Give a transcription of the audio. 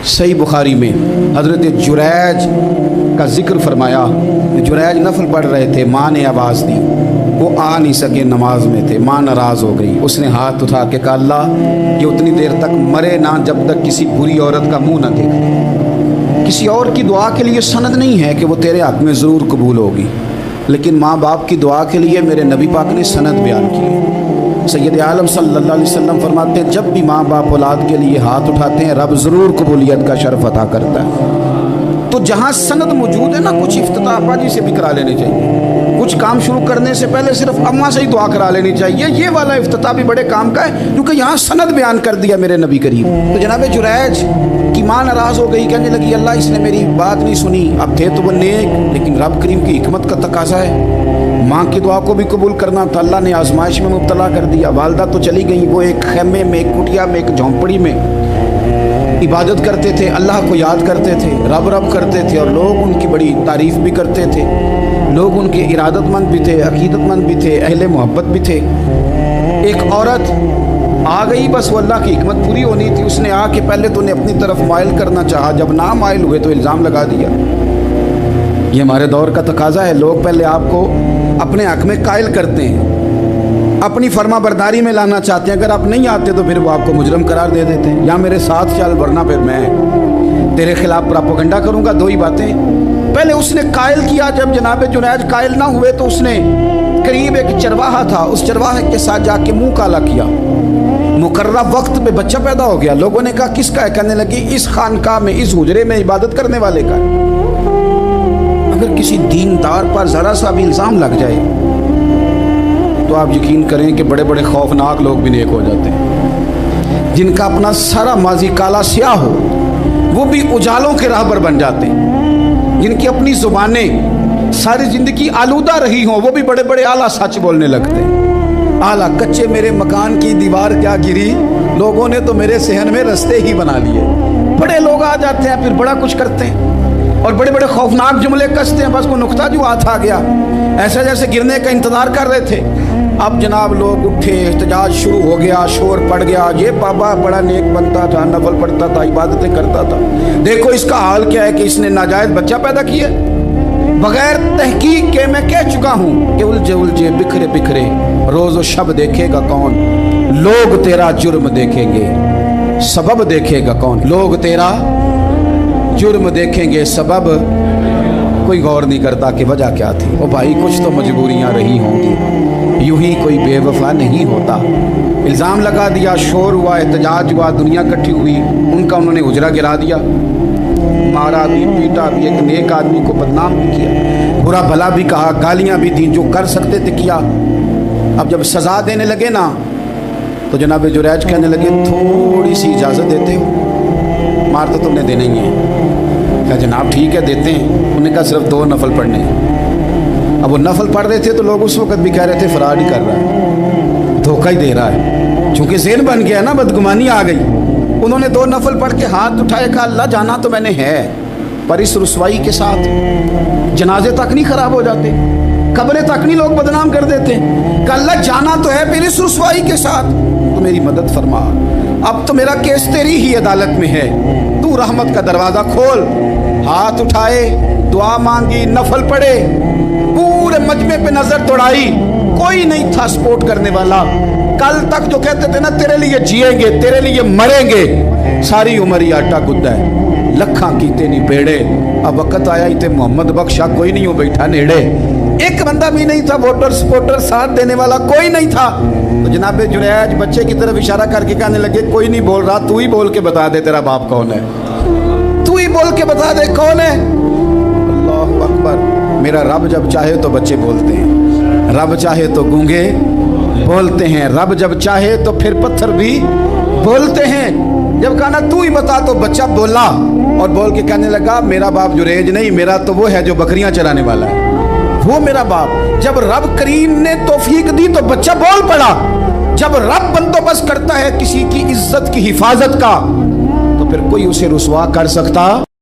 सही बुखारी में हज़रत जुरैज का जिक्र फरमाया। जुरैज नफल पढ़ रहे थे, माँ ने आवाज़ दी, वो आ नहीं सके, नमाज में थे, माँ नाराज़ हो गई। उसने हाथ उठा के कहा, अल्लाह ये उतनी देर तक मरे ना जब तक किसी बुरी औरत का मुंह ना देख ले। किसी और की दुआ के लिए सनद नहीं है कि वो तेरे हक़ में ज़रूर कबूल होगी, लेकिन माँ बाप की दुआ के लिए मेरे नबी पाक ने सनद बयान की है। सैयद आलम सल्लल्लाहु अलैहि वसल्लम फरमाते हैं, जब भी माँ बाप औलाद के लिए हाथ उठाते हैं रब ज़रूर कबूलियत का शर्फ अता करता है। तो जहाँ सनद मौजूद है ना, कुछ इफ्तिताह अब्बा जी से भी करा लेने चाहिए। कुछ काम शुरू करने से पहले सिर्फ अम्मा से ही दुआ करा लेनी चाहिए। ये वाला इफ्तिताह भी बड़े काम का है, क्योंकि यहाँ सनद बयान कर दिया मेरे नबी करीम। तो जनाब जुरैज की माँ नाराज़ हो गई, कहने लगी, अल्लाह इसने मेरी बात नहीं सुनी। अब थे तो वो नेक, लेकिन रब करीम की हिकमत का तकाजा है, माँ की दुआ को भी कबूल करना था। अल्लाह ने आजमाइश में मुब्तला कर दिया। वालदा तो चली गई, वो एक खेमे में, एक कुटिया में, एक झोंपड़ी में इबादत करते थे, अल्लाह को याद करते थे, रब रब करते थे, और लोग उनकी बड़ी तारीफ़ भी करते थे। लोग उनके इरादतमंद भी थे, अकीदतमंद भी थे, अहले मोहब्बत भी थे। एक औरत आ गई, बस वो अल्लाह की हिकमत पूरी होनी थी। उसने आके पहले तो उन्हें अपनी तरफ माइल करना चाहा, जब ना माइल हुए तो इल्ज़ाम लगा दिया। ये हमारे दौर का तकाजा है, लोग पहले आपको अपने हक़ में कायल करते हैं, अपनी फर्मा बरदारी में लाना चाहते हैं। अगर आप नहीं आते तो फिर वो आपको मुजरम करार दे देते हैं, या मेरे साथ चल वरना फिर मैं तेरे खिलाफ प्रोपेगेंडा करूंगा। दो ही बातें। पहले उसने कायल किया, जब जनाब जुनैद कायल ना हुए तो उसने करीब एक चरवाहा था, उस चरवाहे के साथ जाके मुंह काला किया। मुकर्रर वक्त पे बच्चा पैदा हो गया। लोगों ने कहा किसका है? कहने लगी इस खानकाह में, इस हुजरे में इबादत करने वाले का है। अगर किसी दीनदार पर ज़रा सा भी इल्ज़ाम लग जाए तो आप यकीन करें कि बड़े बड़े खौफनाक लोग भी नेक हो जाते हैं। जिनका अपना सारा माजी काला स्याह हो वो भी उजालों के राहबर बन जाते हैं। जिनकी अपनी ज़ुबानें सारी ज़िंदगी आलूदा रही हों वो भी बड़े बड़े आला सच बोलने लगते हैं। आला कच्चे मेरे मकान की दीवार क्या गिरी, लोगों ने तो मेरे सहन में रस्ते ही बना लिए। बड़े लोग आ जाते हैं, फिर बड़ा कुछ करते हैं और बड़े बड़े खौफनाक जुमले कसते हैं। बस वो नुक्ता जो हाथ आ गया, ऐसा जैसे गिरने का इंतज़ार कर रहे थे। अब जनाब लोग उठे, एहतजाज शुरू हो गया, शोर पड़ गया। ये बाबा बड़ा नेक बनता था, नफल पढ़ता था, इबादतें करता था, देखो इसका हाल क्या है कि इसने नाजायज़ बच्चा पैदा किया। बगैर तहकीक के मैं कह चुका हूँ कि उलझे उलझे बिखरे बिखरे रोज़ व शब देखेगा कौन, लोग तेरा जुर्म देखेंगे सबब देखेगा कौन। लोग तेरा जुर्म देखेंगे सबब, कोई गौर नहीं करता कि वजह क्या थी। ओ भाई कुछ तो मजबूरियाँ रही होंगी, यूं ही कोई बेवफा नहीं होता। इल्ज़ाम लगा दिया, शोर हुआ, एहतजाज हुआ, दुनिया इकट्ठी हुई, उनका उन्होंने हुजरा गिरा दिया, मारा भी, पीटा भी, एक नेक आदमी को बदनाम भी किया, बुरा भला भी कहा, गालियाँ भी दी, जो कर सकते थे किया। अब जब सज़ा देने लगे ना तो जनाब जुरैज कहने लगे थोड़ी सी इजाज़त देते हो, मार तो तुमने देना ही है। क्या जनाब ठीक है देते हैं। उन्होंने कहा सिर्फ 2 नफल पढ़ने हैं। अब वो नफल पढ़ रहे थे तो लोग उस वक़्त भी कह रहे थे फरार ही कर रहा है, धोखा ही दे रहा है, चूँकि ज़हन बन गया ना, बदगुमानी आ गई। उन्होंने 2 नफल पढ़ के हाथ उठाए, कहा अल्लाह जाना तो मैंने है, पर इस रुसवाई के साथ जनाजे तक नहीं ख़राब हो जाते, कब्रें तक नहीं लोग बदनाम कर देते। कहा अल्लाह जाना तो है, फिर इस रुसवाई के साथ तो मेरी मदद फरमा। अब तो मेरा केस तेरी ही अदालत में है, तू रहमत का दरवाज़ा खोल। हाथ उठाए, दुआ मांगी, नफल पढ़े, पूरे मजमे पे नजर दौड़ाई, कोई नहीं था सपोर्ट करने वाला। कल तक जो कहते थे ना तेरे लिए जिएंगे, तेरे लिए मरेंगे, सारी उम्र ही आटा गुद्दा है, लखा कीते नहीं बेड़े। अब वक्त आया ही थे मोहम्मद बख्शा, कोई नहीं हो बैठा नेड़े, एक बंदा भी नहीं था वोटर सपोर्टर साथ देने वाला, कोई नहीं था। तो जनाब जुरैज बच्चे की तरफ इशारा करके कहने लगे कोई नहीं बोल रहा, तू ही बोल के बता दे तेरा बाप कौन है, तू ही बोल के बता दे कौन है। अल्लाहु अकबर। मेरा रब जब चाहे तो बच्चे बोलते हैं, रब चाहे तो गूंगे बोलते हैं, रब जब चाहे तो फिर पत्थर भी बोलते हैं। जब कहा ना तू ही बता तो बच्चा बोला, और बोल के कहने लगा मेरा बाप जुरैज नहीं, मेरा तो वो है जो बकरियां चराने वाला है, वो मेरा बाप। जब रब करीम ने तौफीक दी तो बच्चा बोल पड़ा। जब रब बंदोबस्त करता है किसी की इज्जत की हिफाजत का तो फिर कोई उसे रुसवा कर सकता